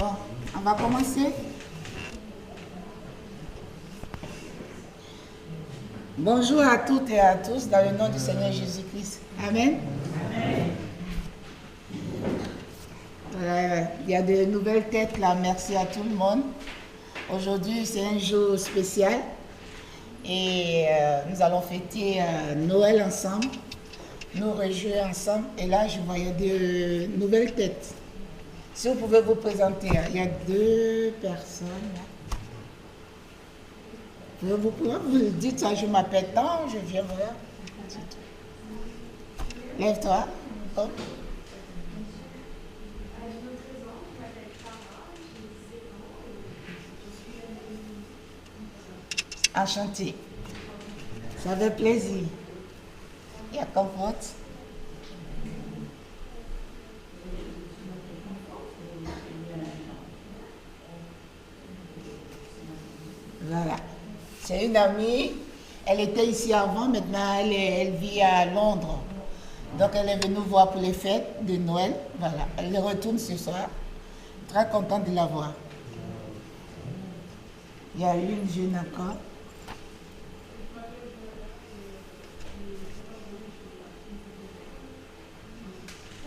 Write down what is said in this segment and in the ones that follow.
Bon, on va commencer. Bonjour à toutes et à tous dans le nom du Seigneur Jésus-Christ. Amen. Amen. Il y a de nouvelles têtes là, merci à tout le monde. Aujourd'hui, c'est un jour spécial et nous allons fêter Noël ensemble, nous réjouir ensemble. Et là, je vois, il y a de nouvelles têtes. Si vous pouvez vous présenter, il y a 2 personnes. Vous dites ça, je m'appelle tant, je viens, voilà. Lève-toi. Hop. Enchanté. Ça fait plaisir. Il y a Comfort. Voilà. C'est une amie. Elle était ici avant, maintenant elle vit à Londres. Donc elle est venue voir pour les fêtes de Noël. Voilà. Elle retourne ce soir. Très contente de la voir. Il y a une jeune encore.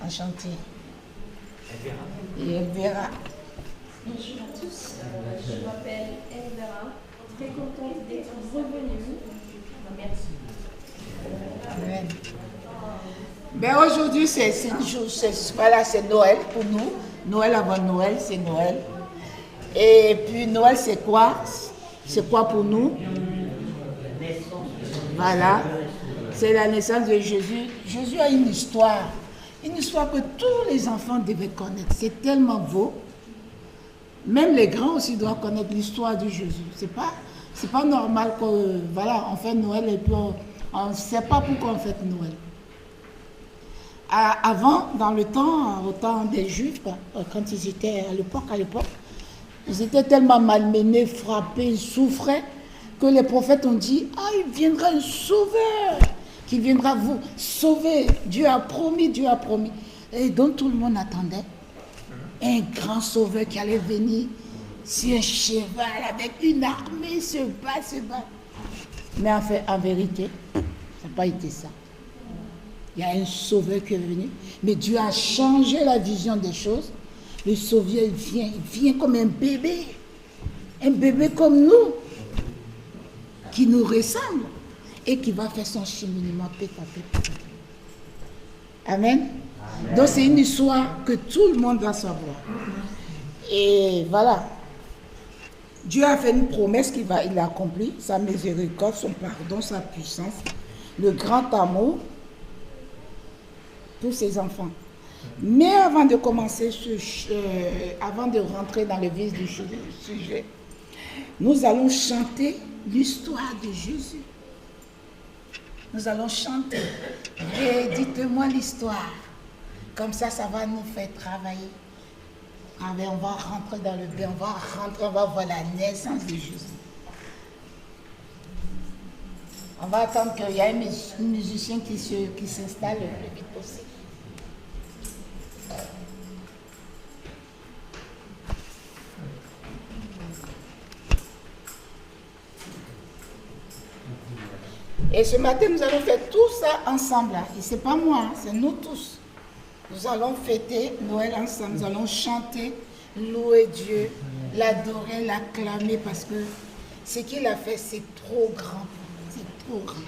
Enchantée. Et elle verra. Bonjour à tous, je m'appelle Elvira, très contente d'être revenue. Merci. Amen. Ben aujourd'hui c'est Noël pour nous. Noël avant Noël, c'est Noël. Et puis Noël c'est quoi? C'est quoi pour nous? Voilà. C'est la naissance de Jésus. Jésus a une histoire que tous les enfants devaient connaître. C'est tellement beau. Même les grands aussi doivent connaître l'histoire de Jésus. C'est pas normal que voilà, on fait Noël et puis on ne sait pas pourquoi on fait Noël. Avant, dans le temps, au temps des Juifs, quand ils étaient à l'époque, ils étaient tellement malmenés, frappés, ils souffraient, que les prophètes ont dit, il viendra un sauveur qui viendra vous sauver. Dieu a promis. Et donc tout le monde attendait un grand sauveur qui allait venir sur un cheval avec une armée, se bat. Mais en vérité, ça n'a pas été ça. Il y a un sauveur qui est venu, mais Dieu a changé la vision des choses. Le sauveur vient comme un bébé comme nous, qui nous ressemble et qui va faire son cheminement petit à petit. Amen. Donc c'est une histoire que tout le monde doit savoir. Et voilà. Dieu a fait une promesse il a accompli, sa miséricorde, son pardon, sa puissance, le grand amour pour ses enfants. Mais avant de commencer, avant de rentrer dans le vif du sujet, nous allons chanter l'histoire de Jésus. Nous allons chanter. Et dites-moi l'histoire. Comme ça va nous faire travailler. On va rentrer dans le bain, on va voir la naissance de Jésus. On va attendre qu'il y ait un musicien qui s'installe le plus vite possible. Et ce matin, nous allons faire tout ça ensemble. Là. Et ce n'est pas moi, c'est nous tous. Nous allons fêter Noël ensemble. Nous allons chanter, louer Dieu, l'adorer, l'acclamer parce que ce qu'il a fait, c'est trop grand. C'est trop grand.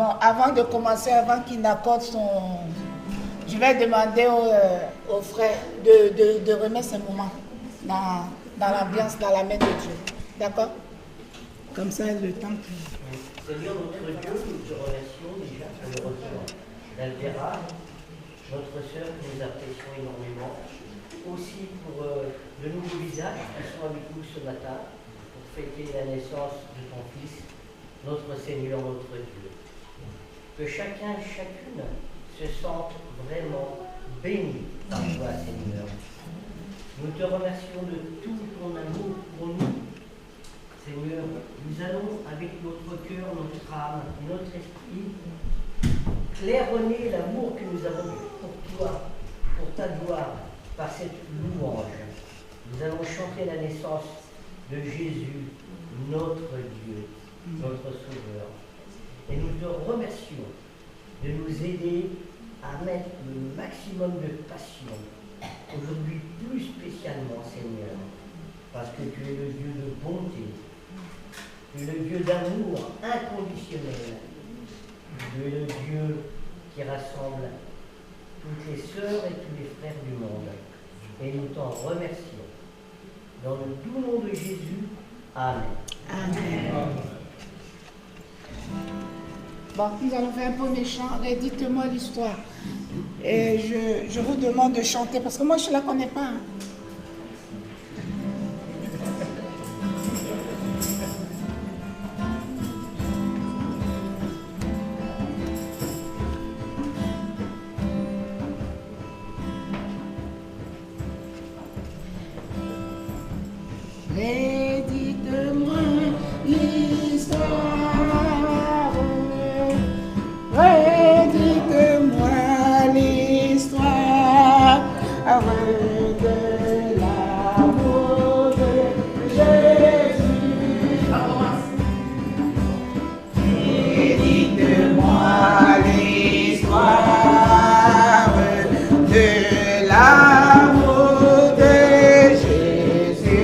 Bon, avant de commencer, avant qu'il n'accorde son... Je vais demander aux frères de remettre ce moment dans l'ambiance, dans la main de Dieu. D'accord? Comme ça, le temps que... Seigneur notre Dieu, nous te remercions déjà pour le retour d'Alvera, notre sœur que nous apprécions énormément, aussi pour de nouveaux visages qui sont avec nous ce matin, pour fêter la naissance de ton Fils, notre Seigneur, notre Dieu. Que chacun et chacune se sente vraiment béni par toi, Seigneur. Nous te remercions de tout ton amour pour nous. Seigneur, nous allons avec notre cœur, notre âme, notre esprit, claironner l'amour que nous avons pour toi, pour ta gloire, par cette louange. Nous allons chanter la naissance de Jésus, notre Dieu, notre Sauveur. Et nous te remercions de nous aider à mettre le maximum de passion, aujourd'hui plus spécialement, Seigneur, parce que tu es le Dieu de bonté, tu es le Dieu d'amour inconditionnel, tu es le Dieu qui rassemble toutes les sœurs et tous les frères du monde. Et nous t'en remercions. Dans le doux nom de Jésus, Amen. Amen. Bon, nous allons faire un premier chant. Redites-moi l'histoire. Et je vous demande de chanter parce que moi je ne la connais pas. Redites-moi l'histoire. Redites-moi l'histoire de l'amour de Jésus. Redites-moi l'histoire de l'amour de Jésus.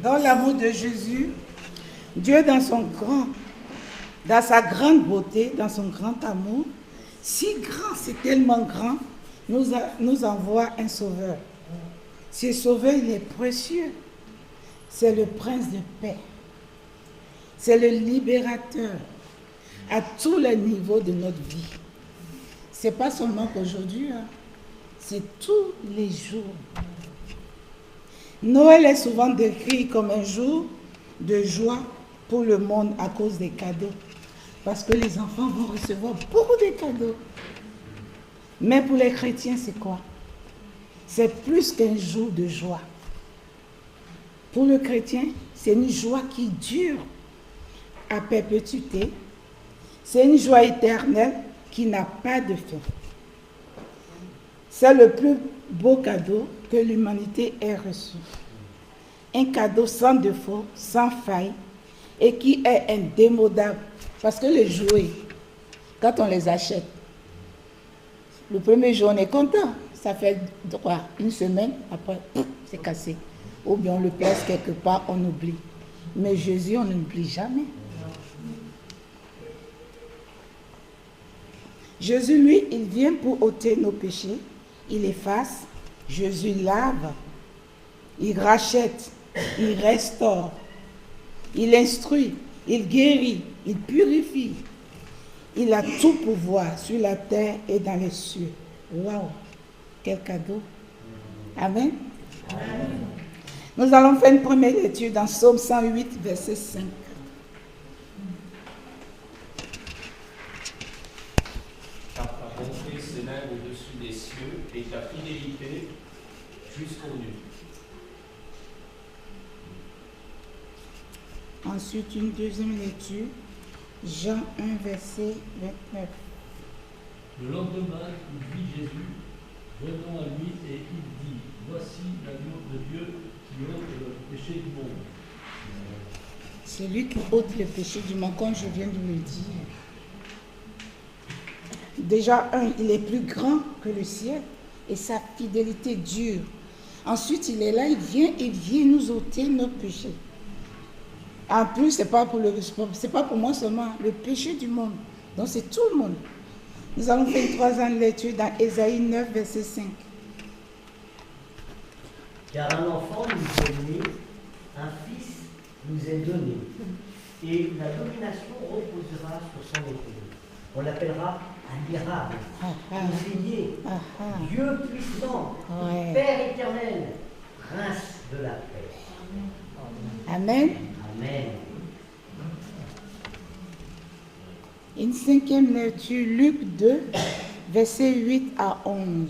Dans l'amour de Jésus, Dieu dans sa grande beauté, dans son grand amour, si grand, c'est tellement grand, nous envoie un sauveur. Ce sauveur, il est précieux. C'est le prince de paix. C'est le libérateur à tous les niveaux de notre vie. Ce n'est pas seulement qu'aujourd'hui, c'est tous les jours. Noël est souvent décrit comme un jour de joie pour le monde à cause des cadeaux. Parce que les enfants vont recevoir beaucoup de cadeaux. Mais pour les chrétiens, c'est quoi? C'est plus qu'un jour de joie. Pour le chrétien, c'est une joie qui dure à perpétuité. C'est une joie éternelle qui n'a pas de fin. C'est le plus beau cadeau que l'humanité ait reçu. Un cadeau sans défaut, sans faille, et qui est indémodable. Parce que les jouets, quand on les achète, le premier jour, on est content. Ça fait une semaine, après, c'est cassé. Ou bien on le place quelque part, on oublie. Mais Jésus, on n'oublie jamais. Jésus, lui, il vient pour ôter nos péchés. Il efface. Jésus lave. Il rachète. Il restaure. Il instruit. Il guérit. Il purifie. Il a tout pouvoir sur la terre et dans les cieux. Waouh! Quel cadeau! Amen. Amen. Nous allons faire une première lecture dans Psaume 108, verset 5. Car ta bonté s'élève au-dessus des cieux et ta fidélité jusqu'aux nues. Ensuite, une deuxième lecture, Jean 1, verset 29. Le lendemain, il vit Jésus venant à lui et il dit: Voici l'agneau de Dieu qui ôte le péché du monde. C'est lui qui ôte le péché du monde, comme je viens de le dire. Déjà, il est plus grand que le ciel et sa fidélité dure. Ensuite, il est là, il vient nous ôter nos péchés. En plus, c'est pas pour moi seulement, le péché du monde. Donc, c'est tout le monde. Nous allons faire une troisième lecture dans Ésaïe 9, verset 5. Car un enfant nous est né, un fils nous est donné, et la domination reposera sur son épaule. On l'appellera admirable, conseiller, Dieu puissant, Père éternel, prince de la paix. Amen. Amen. Une cinquième lecture, Luc 2, versets 8 à 11.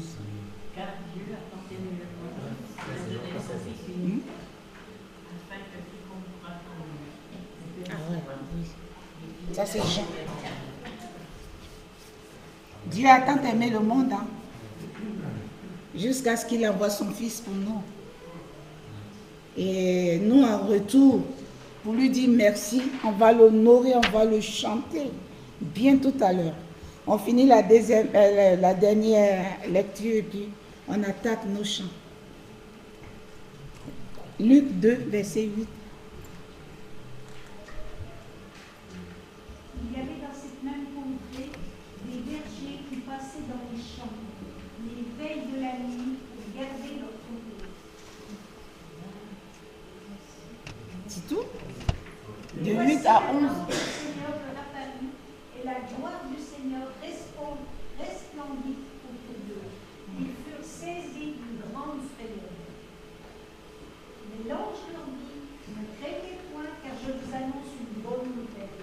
Car Dieu a tant aimé le monde, qu'il a donné son Fils unique, afin que quiconque croit en lui. Ah ouais, oui. Ça c'est Jean. Dieu a tant aimé le monde, jusqu'à ce qu'il envoie son Fils pour nous. Et nous, en retour, pour lui dire merci, on va l'honorer, on va le chanter. Bien tout à l'heure. On finit la dernière lecture et puis on attaque nos chants. Luc 2, verset 8. Il y avait dans cette même contrée des bergers qui passaient dans les champs, les veilles de la nuit, pour garder leur troupeau. C'est tout? De 8 à 11. Le Seigneur leur apparut et la gloire du Seigneur resplendit autour d'eux. Ils furent saisis d'une grande frayeur. Mais l'ange leur dit: Ne craignez point, car je vous annonce une bonne nouvelle,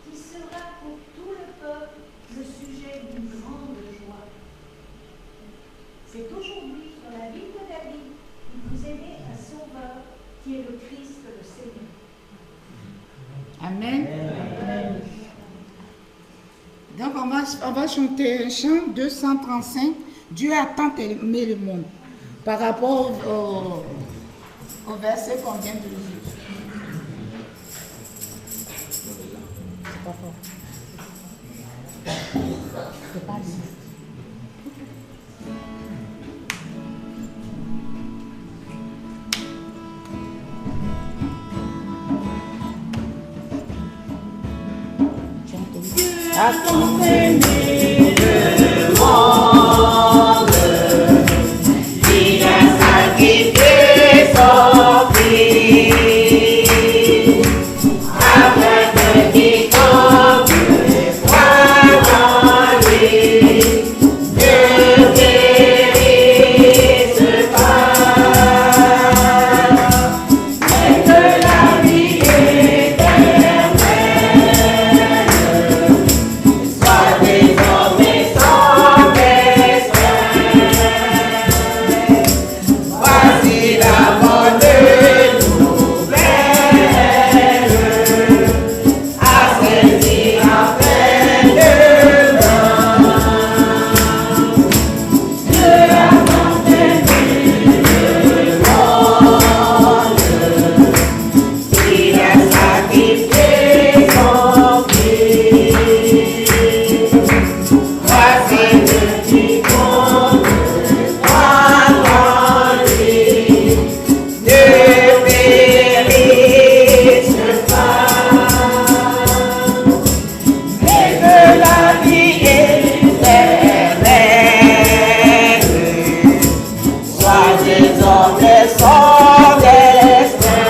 qui sera pour tout le peuple le sujet d'une grande joie. C'est aujourd'hui, sur la ville de David, il vous est né un sauveur, qui est le Christ, le Seigneur. Amen. Amen. Donc on va chanter un chant 235. Dieu a tant aimé le monde. Par rapport au verset qu'on vient de lire. C'est pas fort. C'est pas bien. accompagner le monde. Il a sacrifié son fils afin que quiconque croit en lui ne périsse pas, mais que la vie éternelle soit désormais son destin. Voici la bonne nouvelle à saisir en plein dedans. Dieu a tant aimé le monde, il a sacrifié son fils. Voici que quiconque croit en lui ne périsse pas, mais que la vie éternelle soit désormais son destin.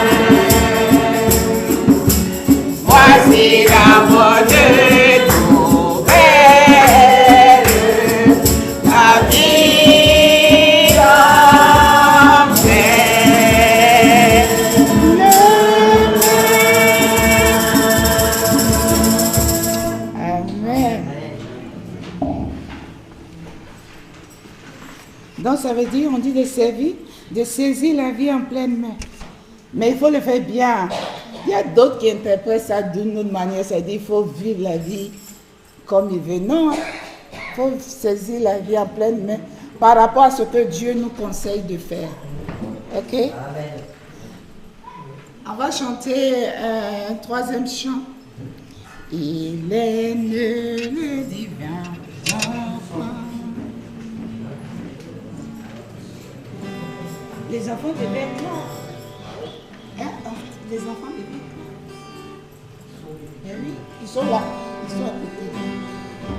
Voici la bonne nouvelle, la vie en paix. Amen. Donc ça veut dire, on dit de saisir la vie en pleine main. Mais il faut le faire bien. Il y a d'autres qui interprètent ça d'une autre manière, c'est-à-dire qu'il faut vivre la vie comme il veut. Non, il faut saisir la vie en pleine main par rapport à ce que Dieu nous conseille de faire. Ok? Amen. On va chanter un troisième chant. Il est né le divin enfant. Les enfants de vêtements. Hein? Les enfants de vêtements. Eh oui, ils sont là. Ils sont à côté.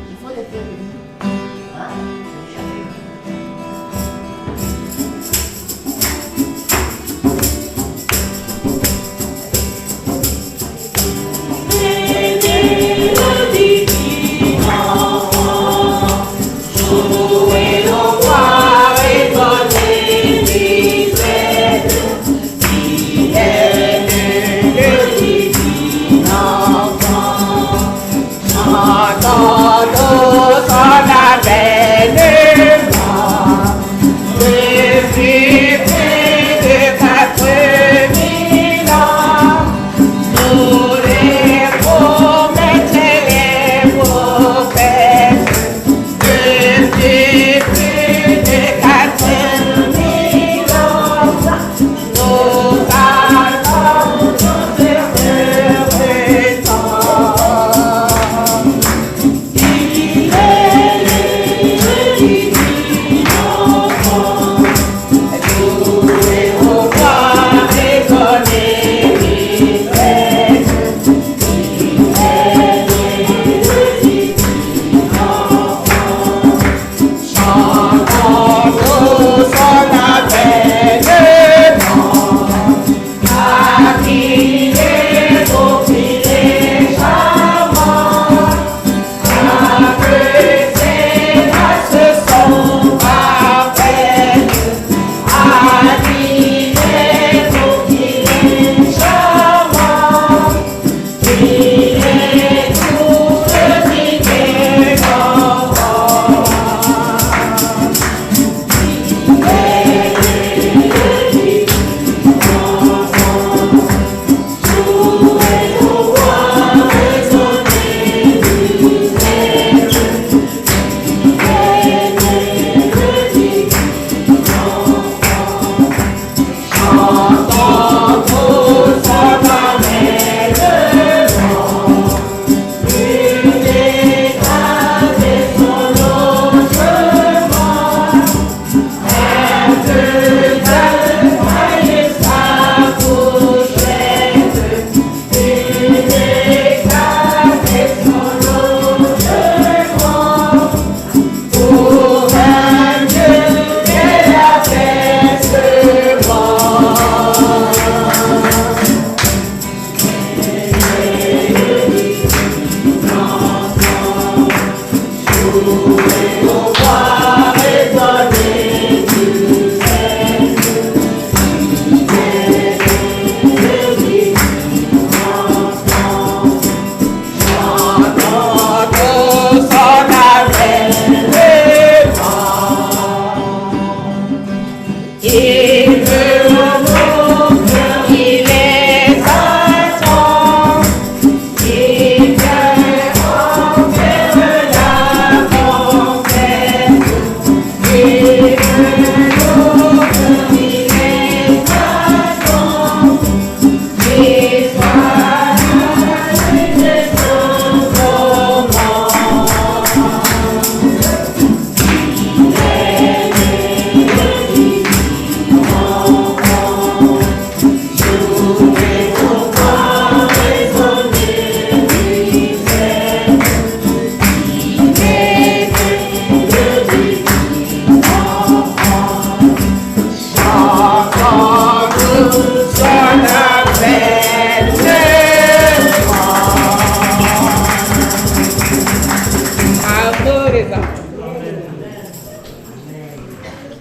Il faut les faire venir. Hein? Jouez nos voix et donnez l'Israël. Il est le divin enfant. Chantons nos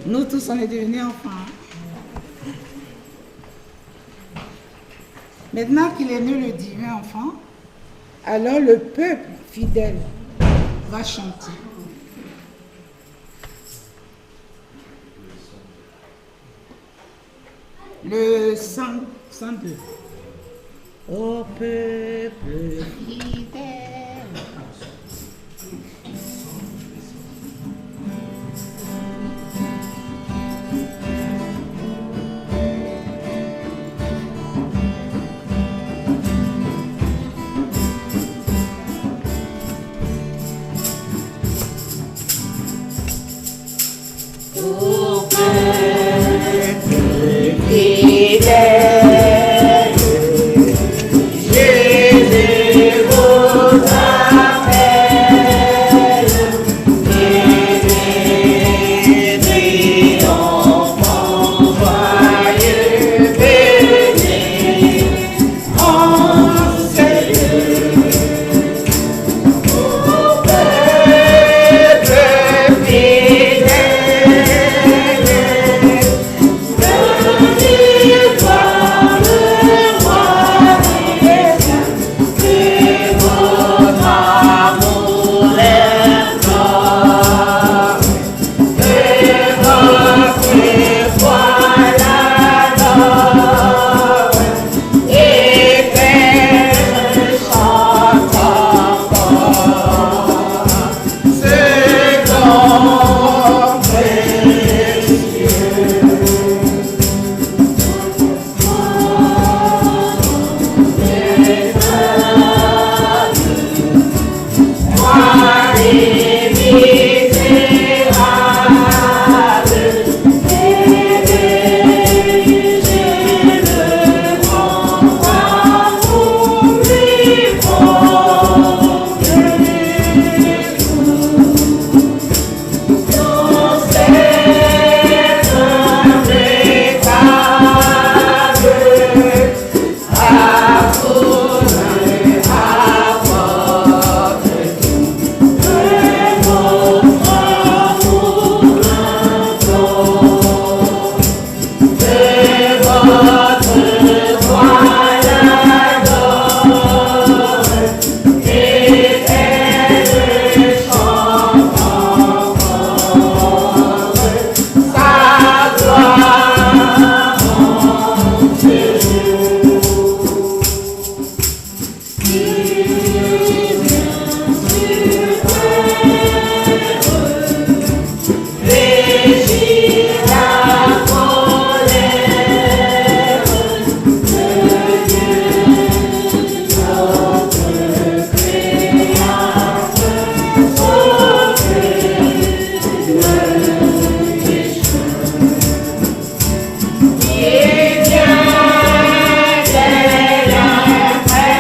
Nous tous, on est devenus enfants. Maintenant qu'il est né le divin enfant, alors le peuple fidèle va chanter. Le 102. Ô peuple fidèle. Ô peuple fidèle, Jésus vous appelle, bénis enfants joyeux, bénis en ce lieu. Ô peuple fidèle, bénis par le roi des saints, et votre amour est fort, et votre foi l'adore, et qu'elle chante encore ce don précieux. Moi les misérables, j'ai le grand amour lui fonde dans cette humble table, à vous apporte de votre amour implore, de votre foi l'adore, et qu'elle chante encore sa gloire en ce jour. Régis la colère de Dieu, notre Créateur, sauvé le pécheur. Et bien qu'elle imprère votre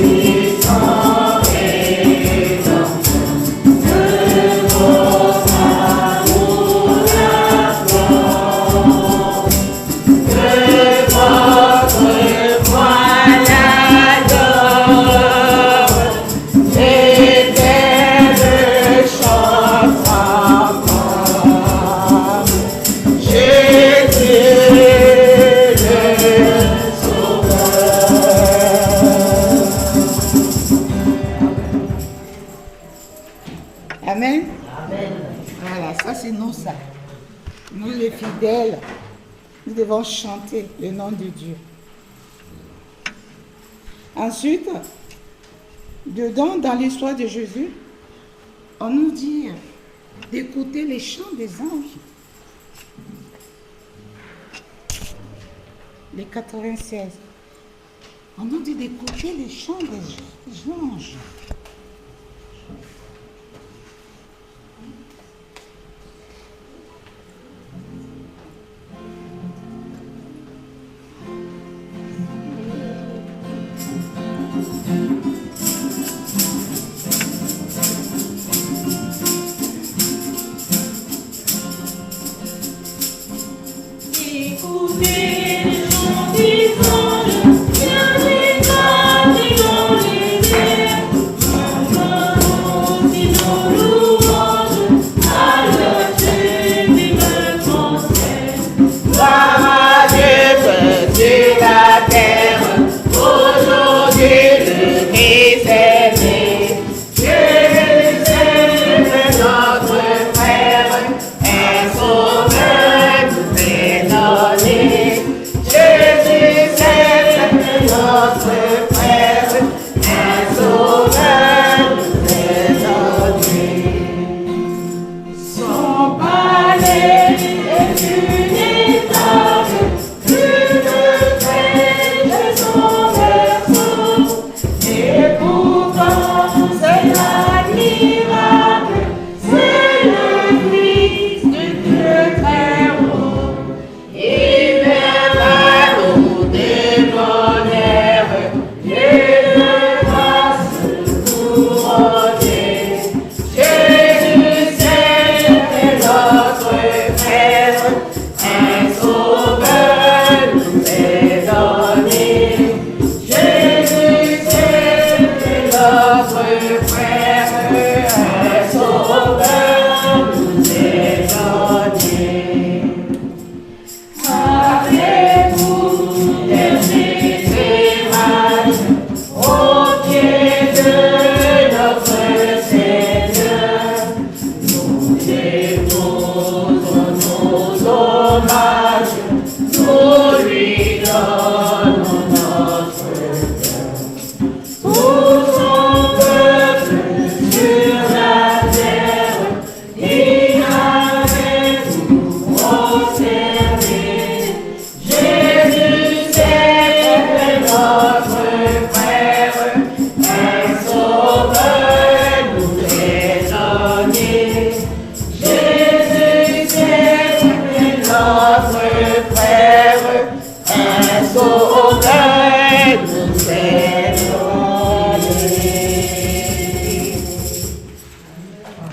puissant rédempteur, de votre amour implore, de votre foi l'adore, et qu'elle chante encore Jésus le Sauveur. Amen. Amen. Voilà, ça c'est nous ça. Nous les fidèles, nous devons chanter le nom de Dieu. Ensuite, dedans, dans l'histoire de Jésus, on nous dit d'écouter les chants des anges. Les 96. On nous dit d'écouter les chants des anges. Écoutez les chants des anges, bien établis dans les airs.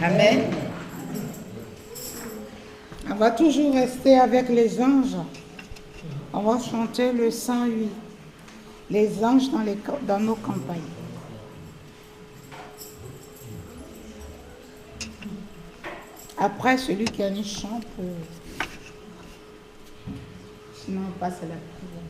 Amen. On va toujours rester avec les anges. On va chanter le 108. Les anges dans nos campagnes. Après, celui qui a une chant peut... Sinon, on passe à la prière.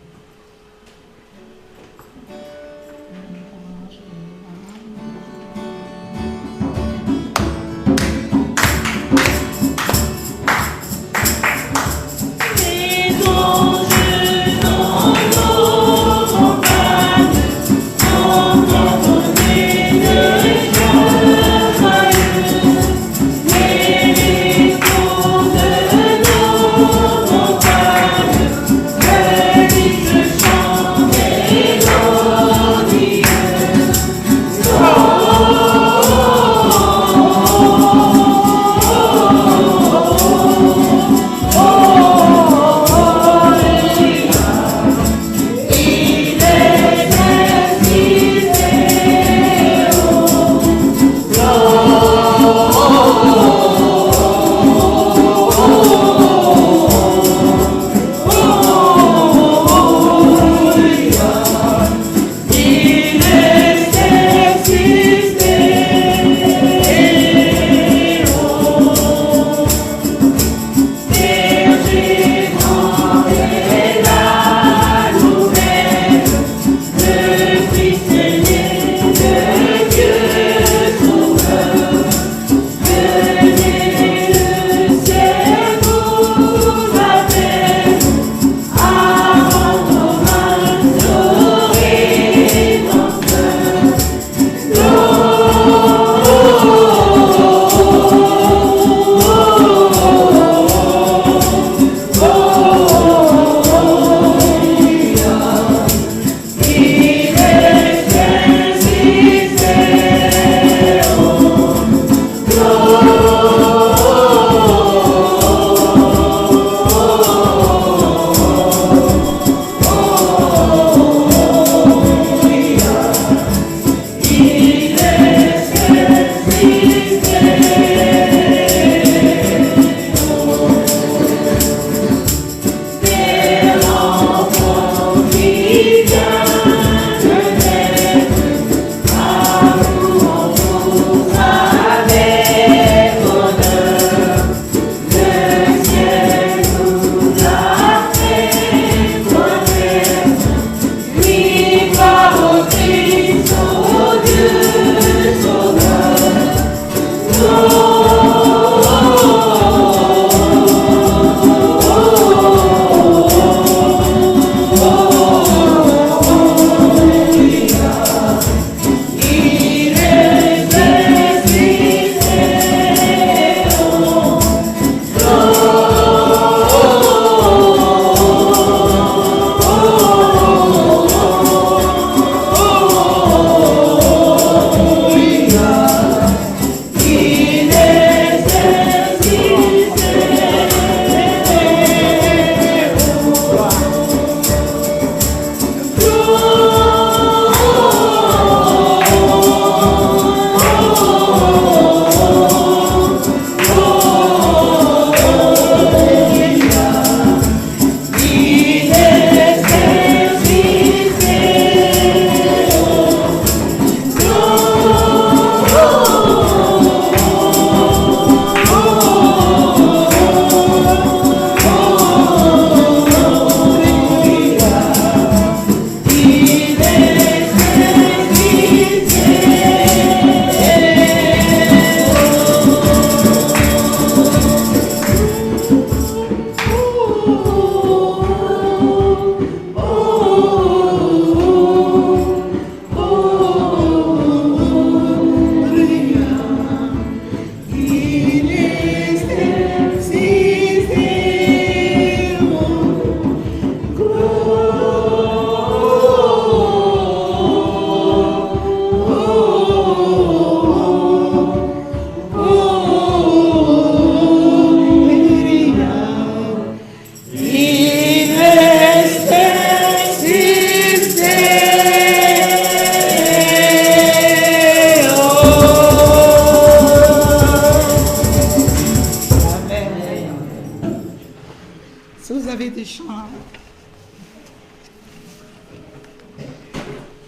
ce chant.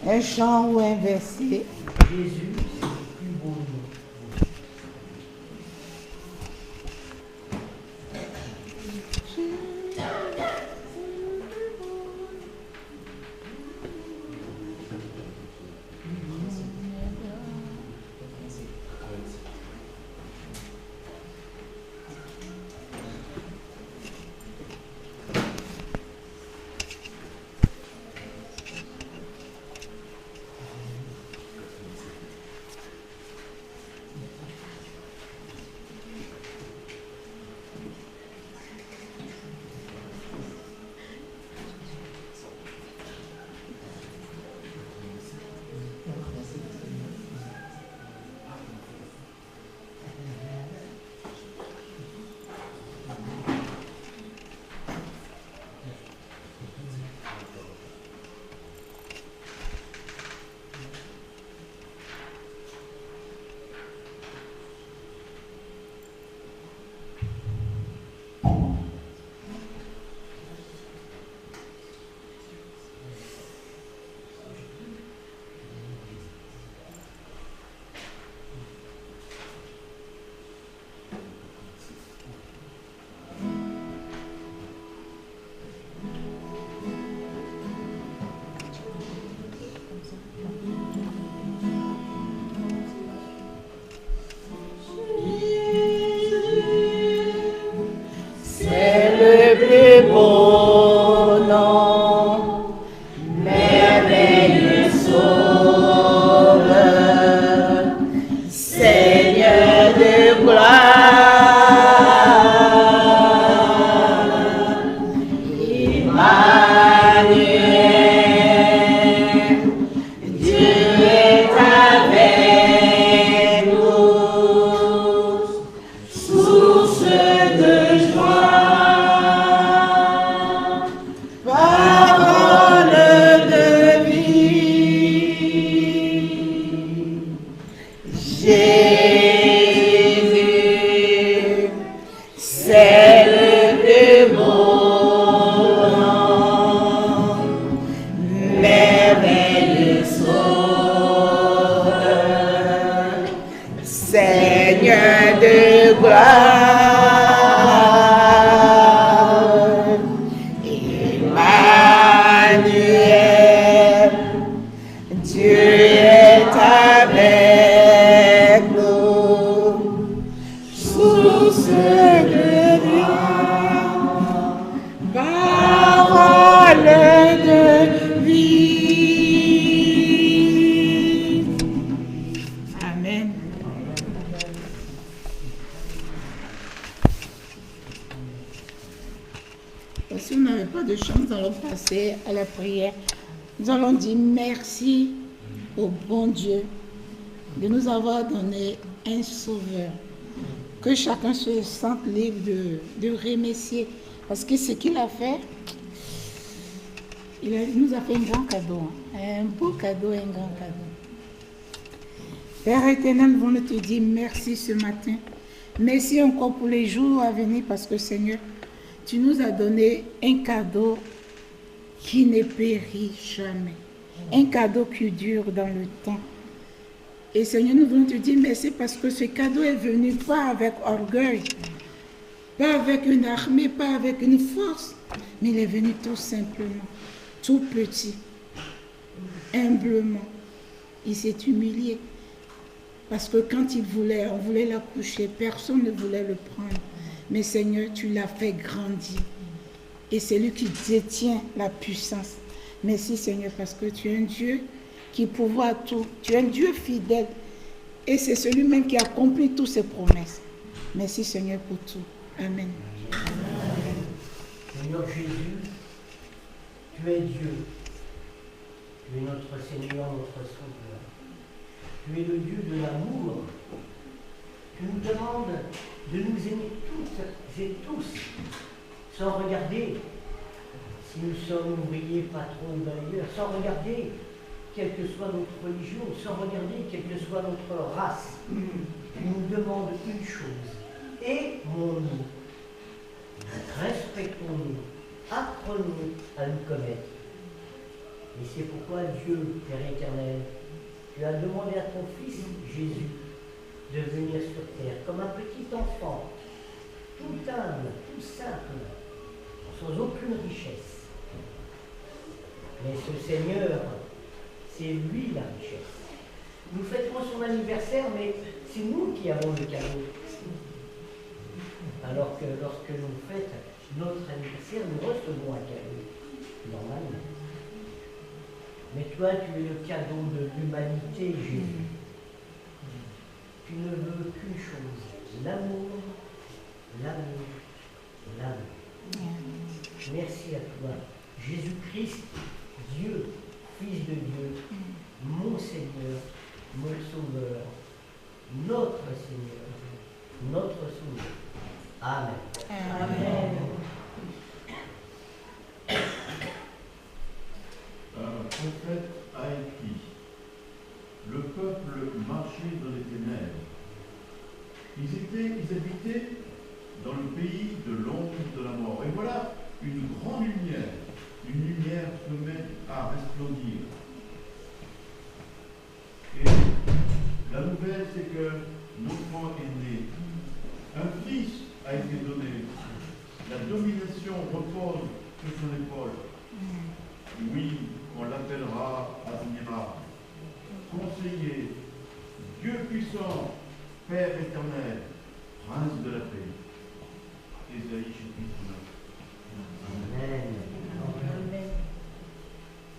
Un chant ou un verset. Jésus, c'est le plus beau nom. Si on n'avait pas de chant, nous allons passer à la prière. Nous allons dire merci au bon Dieu de nous avoir donné un sauveur. Que chacun se sente libre de remercier. Parce que ce qu'il a fait, il nous a fait un grand cadeau. Un beau cadeau, un grand cadeau. Père éternel, nous voulons te dire merci ce matin. Merci encore pour les jours à venir parce que Seigneur, tu nous as donné un cadeau qui ne périt jamais. Un cadeau qui dure dans le temps. Et Seigneur, nous voulons te dire merci parce que ce cadeau est venu pas avec orgueil, pas avec une armée, pas avec une force, mais il est venu tout simplement, tout petit, humblement. Il s'est humilié. Parce que quand on voulait l'accoucher, personne ne voulait le prendre. Mais Seigneur, tu l'as fait grandir. Et c'est lui qui détient la puissance. Merci Seigneur, parce que tu es un Dieu qui pourvoit tout. Tu es un Dieu fidèle. Et c'est celui-même qui accomplit toutes ses promesses. Merci Seigneur pour tout. Amen. Seigneur Jésus, tu es Dieu. Tu es notre Seigneur, notre Sauveur. Tu es le Dieu de l'amour. Tu nous demandes de nous aimer toutes et tous, sans regarder si nous sommes ouvriers, patrons, bailleurs, sans regarder quelle que soit notre religion, sans regarder quelle que soit notre race. Tu nous demandes une chose, aimons-nous, respectons-nous, apprends-nous à nous connaître. Et c'est pourquoi Dieu, Père éternel, tu as demandé à ton Fils Jésus de venir sur terre comme un petit enfant, tout humble, tout simple, sans aucune richesse. Mais ce Seigneur, c'est lui la richesse. Nous fêterons son anniversaire, mais c'est nous qui avons le cadeau. Alors que lorsque nous fêtons notre anniversaire, nous recevons un cadeau, normalement. Mais toi, tu es le cadeau de l'humanité, Jésus. Tu ne veux qu'une chose, l'amour, l'amour, l'amour. Merci à toi, Jésus-Christ, Dieu, Fils de Dieu, mon Seigneur, mon Sauveur, notre Seigneur, notre Sauveur. Amen. Amen. Un prophète a écrit: le peuple marchait dans les ténèbres. Ils habitaient dans le pays de l'ombre de la mort. Et voilà une grande lumière se met à resplendir. Et la nouvelle, c'est que l'enfant est né. Un fils a été donné. La domination repose sur son épaule. Oui, on l'appellera admirable, conseiller, Dieu puissant, Père éternel, Prince de la paix. Ésaïe chapitre 9. Amen. Amen.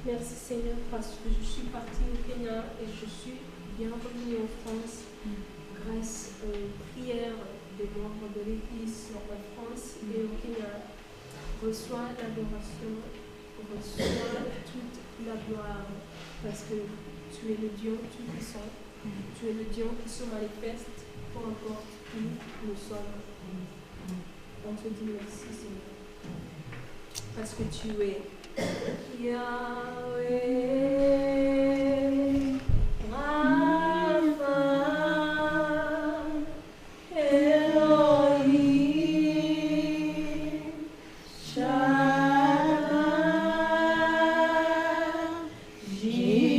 Merci Seigneur parce que je suis partie au Kenya et je suis bien revenue en France grâce aux prières des membres de l'Église en France et au Kenya. Reçois l'adoration, reçois toute la gloire parce que tu es le Dieu tout-puissant, tu es le Dieu qui se manifeste, peu importe où nous sommes. On te dit merci Seigneur parce que tu es Yahweh, Rapha, Elohim, Shaddai, Jireh,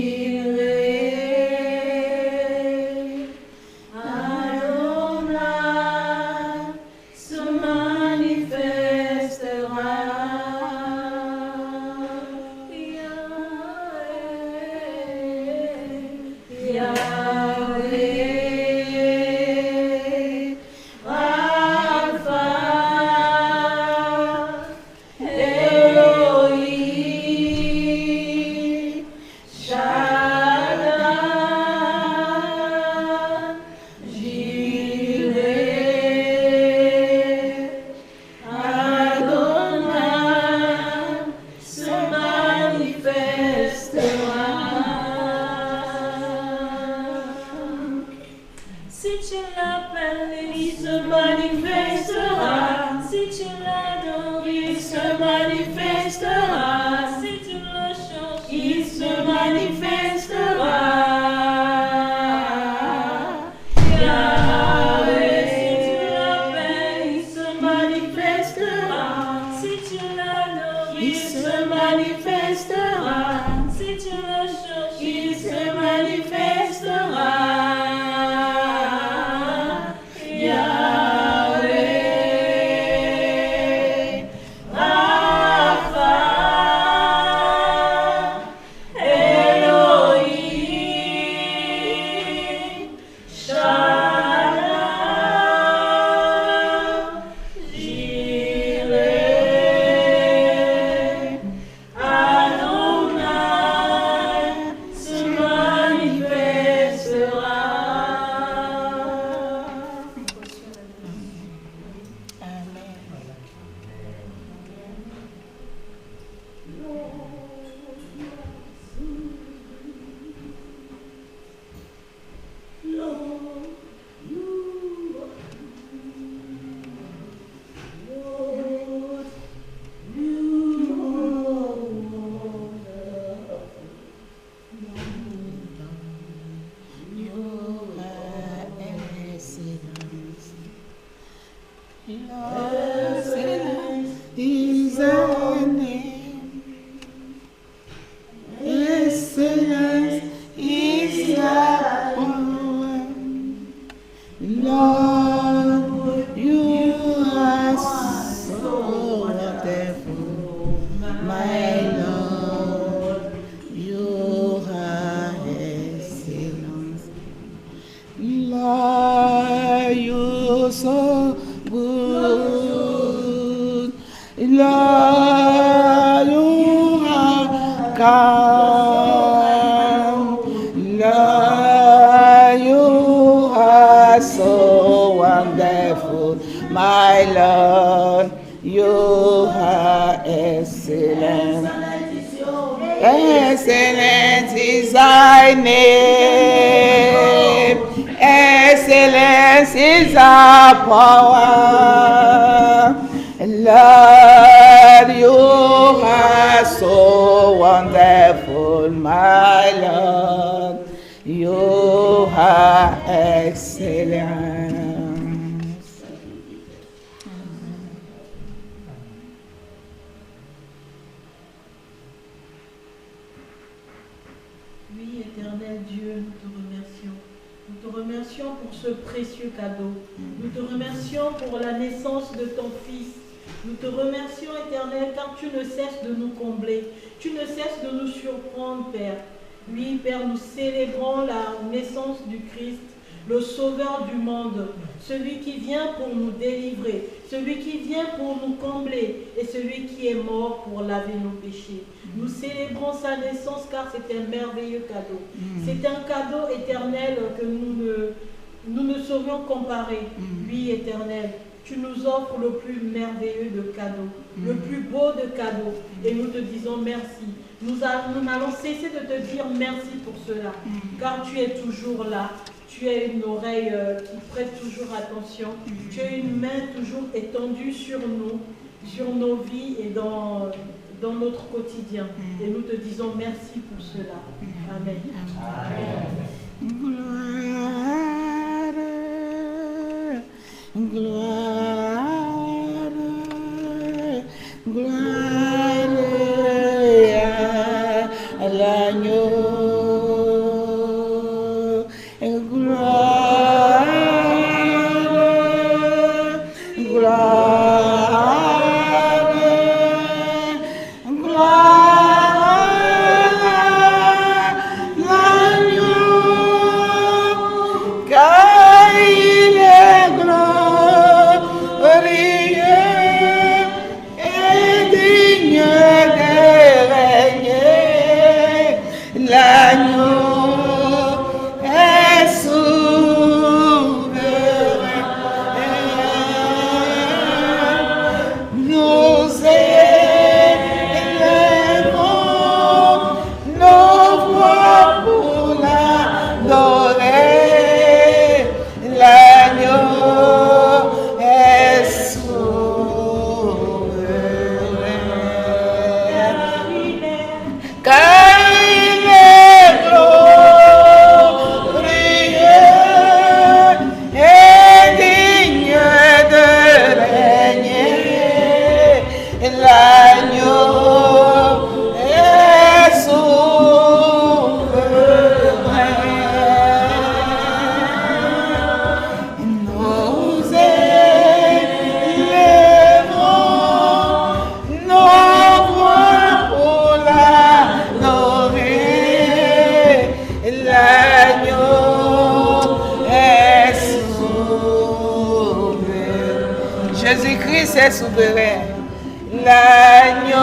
Adonai, se manifestera. Is you are so wonderful, my Lord. You are excellent. Lord, you're so good. Lord, you are kind. Lord, you are so wonderful, my Lord. You are excellent. Excellent is thy name. Excellence is our power. Lord, you are so wonderful, my Lord. You are excellent. Oui, éternel Dieu, nous te remercions. Nous te remercions pour ce précieux cadeau. Nous te remercions pour la naissance de ton Fils. Nous te remercions, éternel, car tu ne cesses de nous combler. Tu ne cesses de nous surprendre, Père. Oui, Père, nous célébrons la naissance du Christ, le Sauveur du monde, celui qui vient pour nous délivrer, celui qui vient pour nous combler et celui qui est mort pour laver nos péchés. Nous célébrons sa naissance car c'est un merveilleux cadeau. C'est un cadeau éternel que nous ne saurions comparer. Oui, éternel, tu nous offres le plus merveilleux de cadeaux, le plus beau de cadeaux. Et nous te disons merci. Nous n'allons cesser de te dire merci pour cela, car tu es toujours là. Tu as une oreille qui prête toujours attention. Tu as une main toujours étendue sur nous, sur nos vies et dans notre quotidien. Et nous te disons merci pour cela. Amen. Gloire, gloire à l'agneau. Jésus-Christ est souverain. L'agneau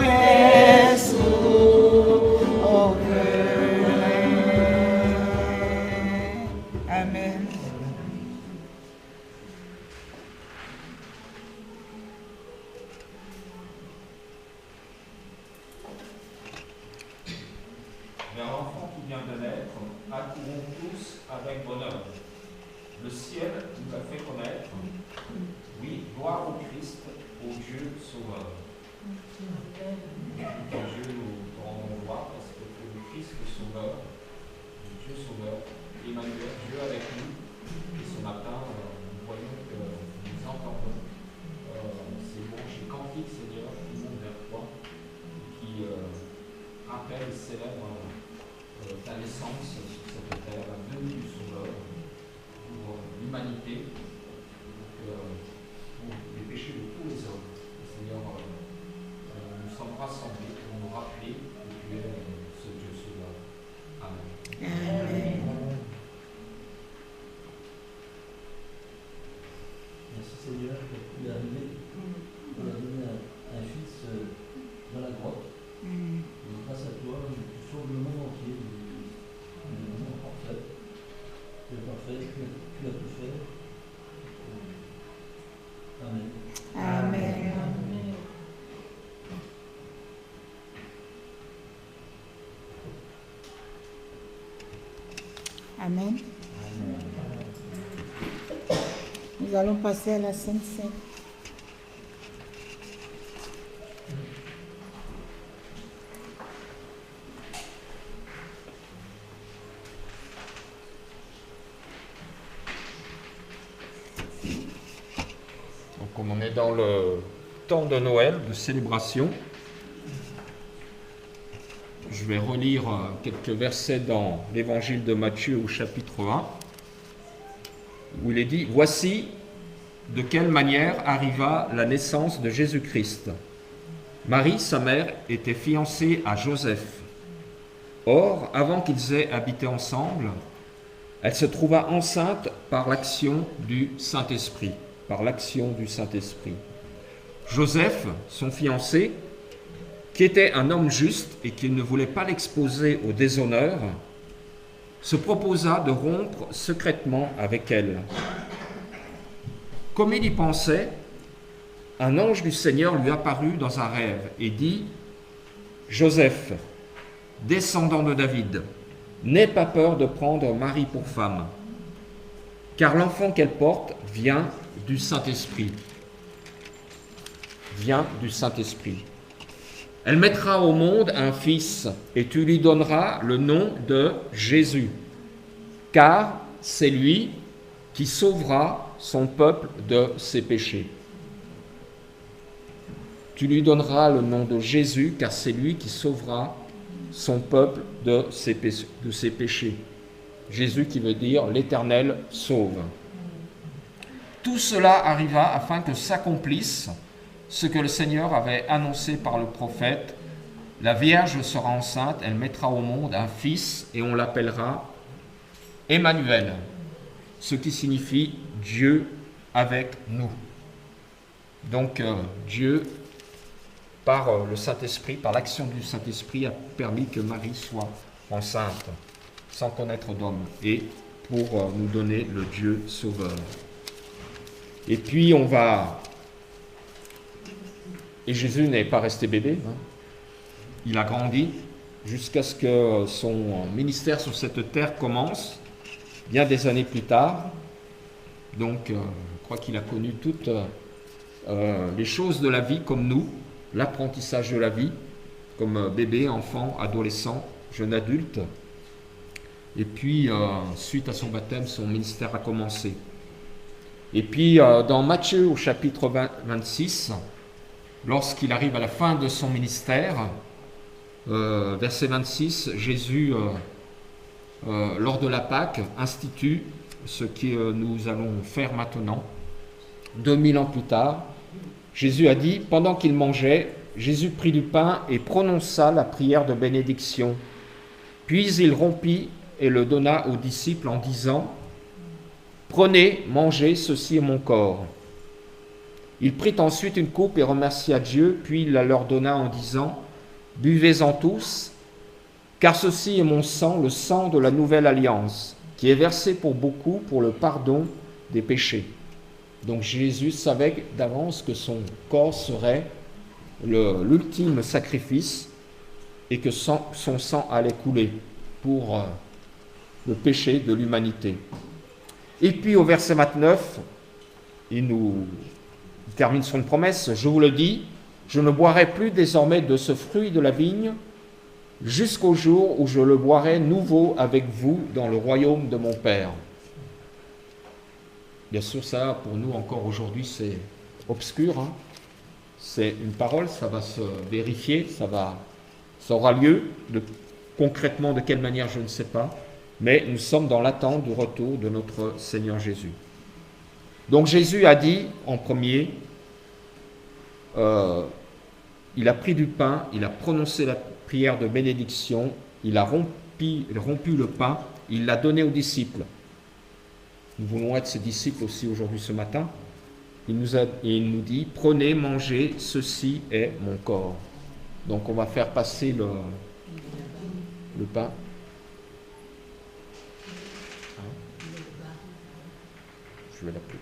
est souverain. Amen. Vers l'enfant qui vient de naître, accourons tous avec bonheur. Le ciel nous a fait connaître. Oui, gloire au Christ, au Dieu sauveur. Que Dieu nous rendons gloire parce que c'est le Christ le sauveur, le Dieu sauveur, Emmanuel, Dieu avec nous. Et ce matin, nous voyons que nous entendons ces louanges et cantiques, Seigneur, qui montent vers toi, qui rappellent et célèbrent ta naissance sur cette terre, la venue du Sauveur, pour l'humanité, pour les péchés de tous les hommes. Seigneur, nous sommes rassemblés pour nous rappeler que tu es ce Dieu sauveur. Amen. Amen. Merci Seigneur pour tu as donné un fils dans la grotte. Et grâce à toi, tu sauves le monde entier. Le monde parfait. Tu es parfait, tu as tout fait. Amen. Amen. Amen. Nous allons passer à la Sainte Seine. Donc comme on est dans le temps de Noël, de célébration, je vais relire quelques versets dans l'évangile de Matthieu au chapitre 1, où il est dit « Voici de quelle manière arriva la naissance de Jésus-Christ. Marie, sa mère, était fiancée à Joseph. Or, avant qu'ils aient habité ensemble, elle se trouva enceinte par l'action du Saint-Esprit. Par l'action du Saint-Esprit. Joseph, son fiancé, qui était un homme juste et qui ne voulait pas l'exposer au déshonneur, se proposa de rompre secrètement avec elle. Comme il y pensait, un ange du Seigneur lui apparut dans un rêve et dit « Joseph, descendant de David, n'aie pas peur de prendre Marie pour femme, car l'enfant qu'elle porte vient du Saint-Esprit. Vient du Saint-Esprit. Elle mettra au monde un fils, et tu lui donneras le nom de Jésus, car c'est lui qui sauvera son peuple de ses péchés. Tu lui donneras le nom de Jésus, car c'est lui qui sauvera son peuple de ses péchés. Jésus qui veut dire l'Éternel sauve. Tout cela arriva afin que s'accomplisse ce que le Seigneur avait annoncé par le prophète. La Vierge sera enceinte, elle mettra au monde un fils et on l'appellera Emmanuel, ce qui signifie Dieu avec nous. Donc Dieu, par le Saint-Esprit, par l'action du Saint-Esprit, a permis que Marie soit enceinte, sans connaître d'homme, et pour nous donner le Dieu sauveur. Et puis Et Jésus n'est pas resté bébé, hein. Il a grandi jusqu'à ce que son ministère sur cette terre commence, bien des années plus tard. Donc, je crois qu'il a connu toutes les choses de la vie comme nous, l'apprentissage de la vie, comme bébé, enfant, adolescent, jeune adulte. Et puis, suite à son baptême, son ministère a commencé. Et puis, dans Matthieu, au chapitre 26, lorsqu'il arrive à la fin de son ministère, verset 26, Jésus, lors de la Pâque, institue ce que nous allons faire maintenant. 2000 ans plus tard, Jésus a dit, pendant qu'il mangeait, Jésus prit du pain et prononça la prière de bénédiction. Puis il rompit et le donna aux disciples en disant, « Prenez, mangez, ceci est mon corps. » Il prit ensuite une coupe et remercia Dieu, puis il la leur donna en disant, « Buvez-en tous, car ceci est mon sang, le sang de la nouvelle alliance, qui est versé pour beaucoup pour le pardon des péchés. » Donc Jésus savait d'avance que son corps serait l'ultime sacrifice et que son sang allait couler pour le péché de l'humanité. Et puis au verset 29, il termine sur une promesse, « Je vous le dis, je ne boirai plus désormais de ce fruit de la vigne jusqu'au jour où je le boirai nouveau avec vous dans le royaume de mon Père. » Bien sûr, ça, pour nous, encore aujourd'hui, c'est obscur. Hein. C'est une parole, ça va se vérifier, ça aura lieu. Concrètement, de quelle manière, je ne sais pas. Mais nous sommes dans l'attente du retour de notre Seigneur Jésus. Donc Jésus a dit en premier, il a pris du pain, il a prononcé la prière de bénédiction, il a rompu le pain, il l'a donné aux disciples. Nous voulons être ses disciples aussi aujourd'hui ce matin. Il nous dit, prenez, mangez, ceci est mon corps. Donc on va faire passer le pain. Je vais l'appeler.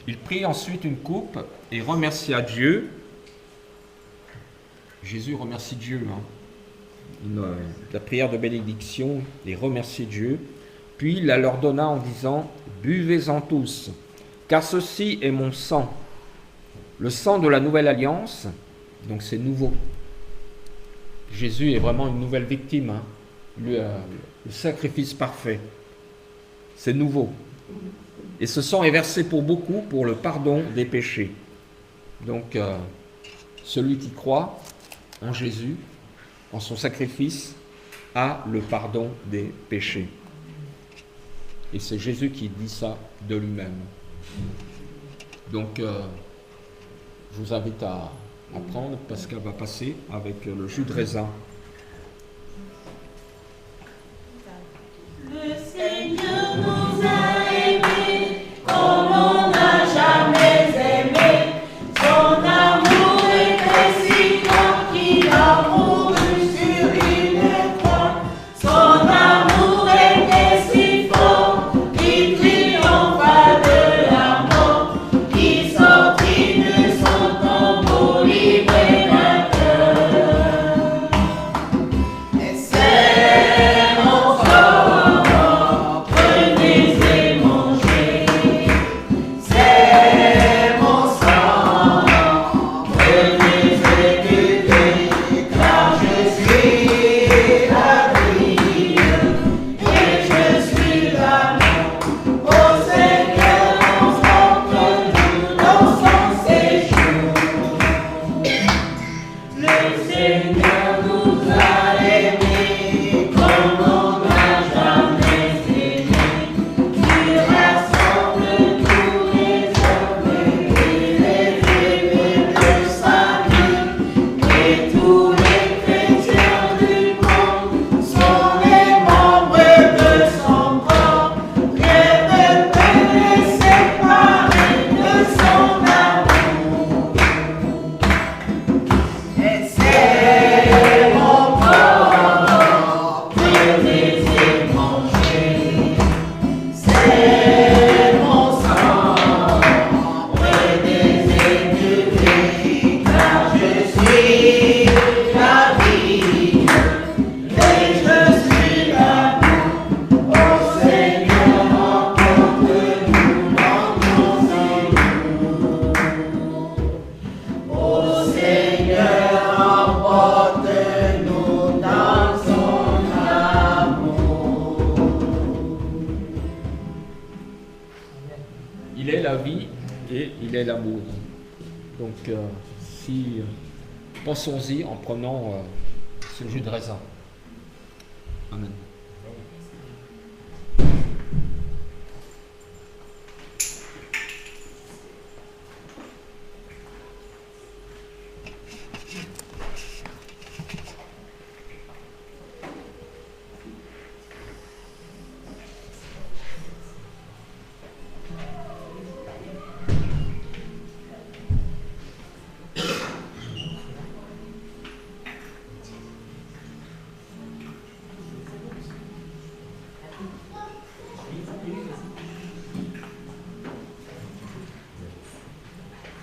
Il prit ensuite une coupe et remercia Dieu. Jésus remercie Dieu. La prière de bénédiction, il remerciait Dieu. Puis il la leur donna en disant, buvez-en tous, car ceci est mon sang, le sang de la nouvelle alliance. Donc c'est nouveau. Jésus est vraiment une nouvelle victime, le sacrifice parfait. C'est nouveau. Et ce sang est versé pour beaucoup pour le pardon des péchés. Donc, celui qui croit en Jésus, en son sacrifice, a le pardon des péchés. Et c'est Jésus qui dit ça de lui-même. Donc, je vous invite à prendre, parce qu'elle va passer avec le jus de raisin. Le Seigneur nous a aimés comme on n'a jamais aimé. Son amour était si grand qu'il a mouru sur une croix. Son amour était si fort qu'il triompha de la mort. Il sortit de son tombeau libérateur. Il est la vie et il est l'amour. Donc, pensons-y en prenant ce jus de raisin. Amen.